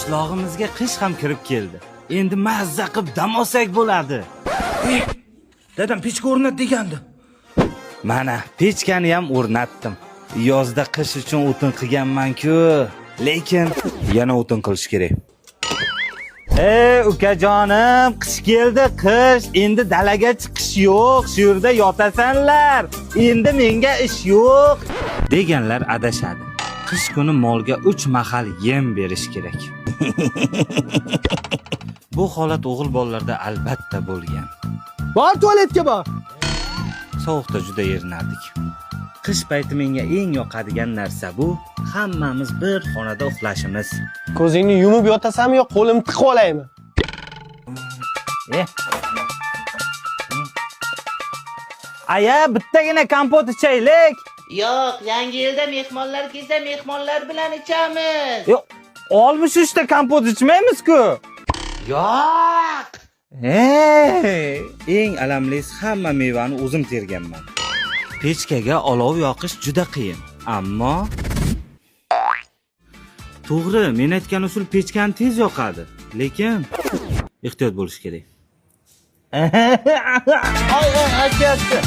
qishlog'imizga qish ham kirib keldi. Endi mazza qilib dam olsak bo'ladi. Dadam pechka o'rnat degandi. Mana, pechkani ham o'rnatdim. Yozda qish uchun o'tin qilganman-ku, lekin yana o'tin qilish kerak. Ukajonim, qish keldi, qish. Endi dalaga chiqish yo'q, shu yerda yotasanlar. Endi menga ish yo'q deganlar adashadi. Qish kuni molga 3 mahal yem berish kerak. Bu holat o'g'il bolalarda albatta bo'lgan. Bor tualetga bor. Sovuqda juda erinardik. Qish payti menga eng yoqadigan narsa bu hammamiz bir xonada uxlashimiz. Ko'zingni yumib yotasanmi yo qo'limni tiqib olaymi? Aya, bittagina kompot ichaylik. Yo'q, yangi yilda mehmonlar kelsa, mehmonlar bilan ichamiz. Yo'q, 63 ta kompot ichmaymiz-ku. Yo'q. Eng alamlisi hamma mevani o'zim terganman. Pechkaga olov yoqish juda qiyin, ammo to'g'ri, men aytgan usul pechkani tez yoqadi, lekin ehtiyot bo'lish kerak. Ay, aytyapti.